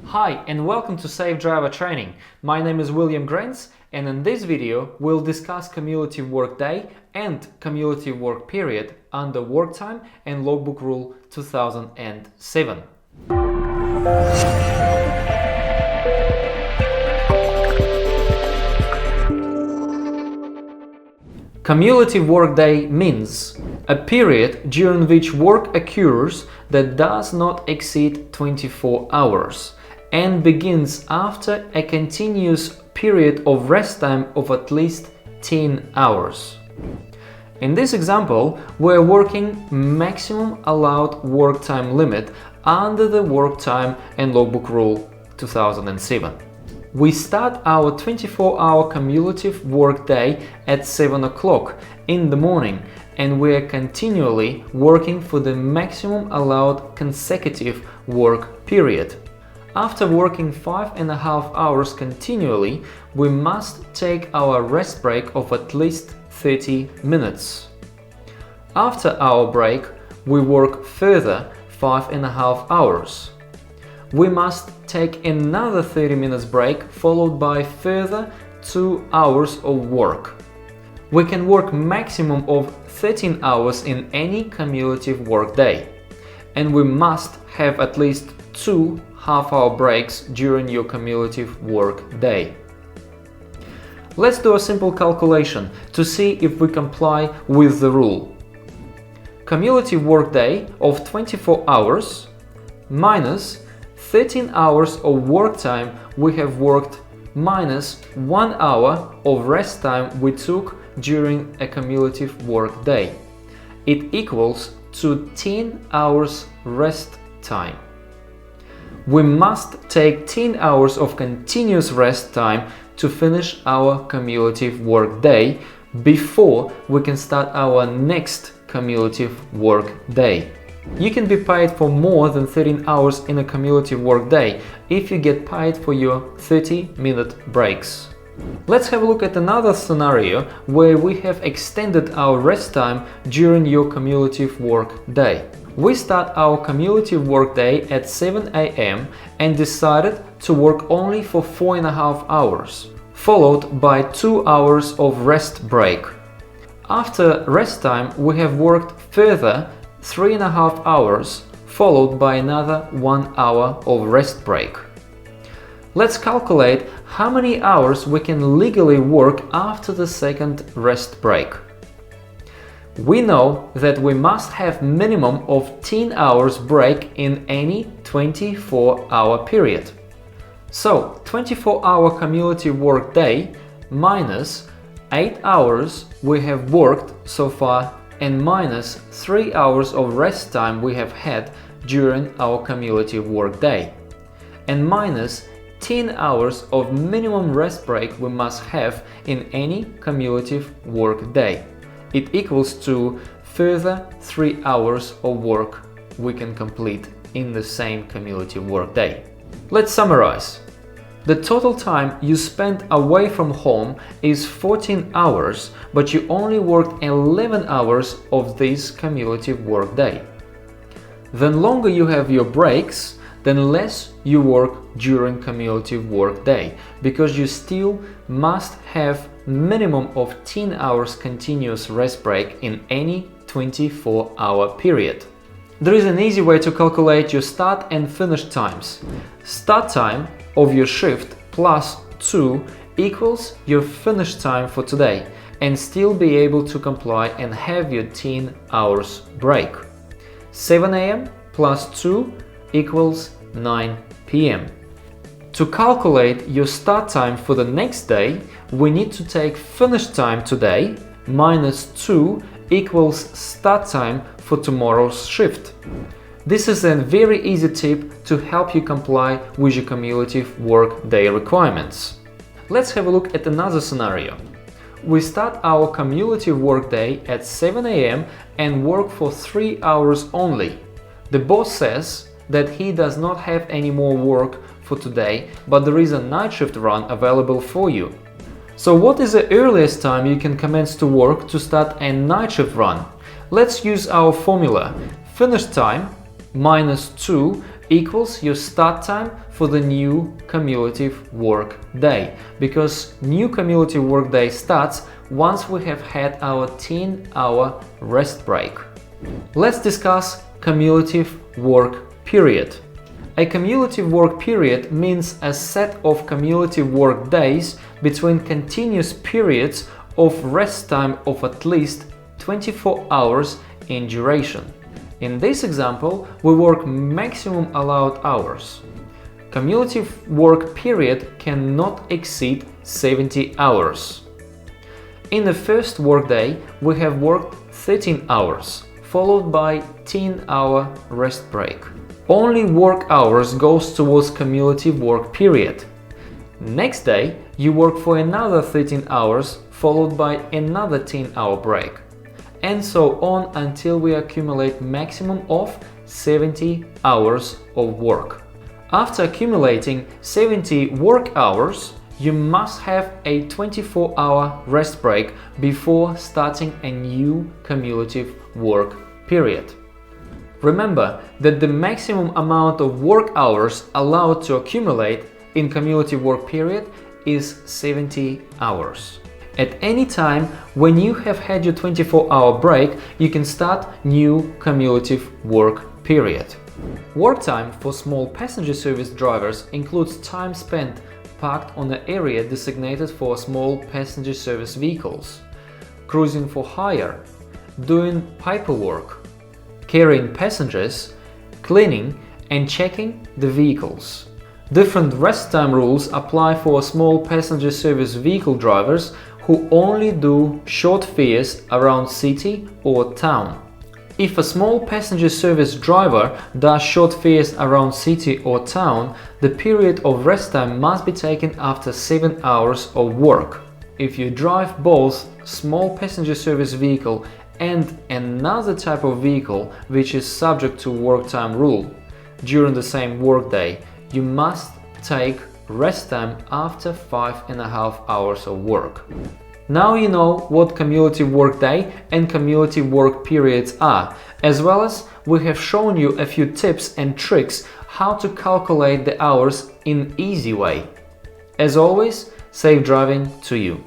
Hi and welcome to Safe Driver Training. My name is William Grants, and in this video we'll discuss cumulative work day and cumulative work period under Work Time and Logbook Rule 2007. Cumulative work day means a period during which work occurs that does not exceed 24 hours and begins after a continuous period of rest time of at least 10 hours. In this example, we're working maximum allowed work time limit under the Work Time and Logbook Rule 2007. We start our 24-hour cumulative work day at 7 o'clock in the morning, and we are continually working for the maximum allowed consecutive work period. After working 5.5 hours continually, we must take our rest break of at least 30 minutes. After our break, we work further 5.5 hours. We must take another 30 minutes break followed by further 2 hours of work. We can work maximum of 13 hours in any cumulative work day, and we must have at least 2 half-hour breaks during your cumulative work day. Let's do a simple calculation to see if we comply with the rule. Cumulative work day of 24 hours minus 13 hours of work time we have worked minus 1 hour of rest time we took during a cumulative work day. It equals to 10 hours rest time. We must take 10 hours of continuous rest time to finish our cumulative work day before we can start our next cumulative work day. You can be paid for more than 13 hours in a cumulative work day if you get paid for your 30-minute breaks. Let's have a look at another scenario where we have extended our rest time during your cumulative work day. We start our cumulative work day at 7 a.m. and decided to work only for 4.5 hours, followed by 2 hours of rest break. After rest time, we have worked further 3.5 hours, followed by another 1 hour of rest break. Let's calculate how many hours we can legally work after the second rest break. We know that we must have minimum of 10 hours break in any 24-hour period. So 24-hour cumulative work day minus 8 hours we have worked so far and minus 3 hours of rest time we have had during our cumulative work day, and minus 10 hours of minimum rest break we must have in any cumulative work day. It equals to further 3 hours of work we can complete in the same cumulative work day. Let's summarize. The total time you spent away from home is 14 hours, but you only worked 11 hours of this cumulative work day. The longer you have your breaks, then less you work during cumulative work day, because you still must have minimum of 10 hours continuous rest break in any 24-hour period. There is an easy way to calculate your start and finish times. Start time of your shift plus 2 equals your finish time for today, and still be able to comply and have your 10 hours break. 7 a.m. plus 2 equals 9 p.m. To calculate your start time for the next day, we need to take finish time today minus 2 equals start time for tomorrow's shift. This is a very easy tip to help you comply with your cumulative work day requirements. Let's have a look at another scenario. We start our cumulative work day at 7 a.m. and work for 3 hours only. The boss says that he does not have any more work for today, but there is a night shift run available for you. So what is the earliest time you can commence to work to start a night shift run? Let's use our formula. Finish time minus 2 equals your start time for the new cumulative work day, because new cumulative work day starts once we have had our 10-hour rest break. Let's discuss cumulative work period. A cumulative work period means a set of cumulative work days between continuous periods of rest time of at least 24 hours in duration. In this example, we work maximum allowed hours. Cumulative work period cannot exceed 70 hours. In the first workday, we have worked 13 hours, followed by 10-hour rest break. Only work hours goes towards cumulative work period. Next day, you work for another 13 hours, followed by another 10-hour break, and so on until we accumulate maximum of 70 hours of work. After accumulating 70 work hours, you must have a 24-hour rest break before starting a new cumulative work period. Remember that the maximum amount of work hours allowed to accumulate in cumulative work period is 70 hours. At any time when you have had your 24-hour break, you can start new cumulative work period. Work time for small passenger service drivers includes time spent parked on the area designated for small passenger service vehicles, cruising for hire, doing paperwork, carrying passengers, cleaning and checking the vehicles. Different rest time rules apply for small passenger service vehicle drivers who only do short fares around city or town. If a small passenger service driver does short fares around city or town, the period of rest time must be taken after 7 hours of work. If you drive both small passenger service vehicle and another type of vehicle which is subject to work time rule during the same workday, you must take rest time after 5.5 hours of work. Now you know what cumulative work day and cumulative work periods are, as well as we have shown you a few tips and tricks how to calculate the hours in an easy way. As always, safe driving to you.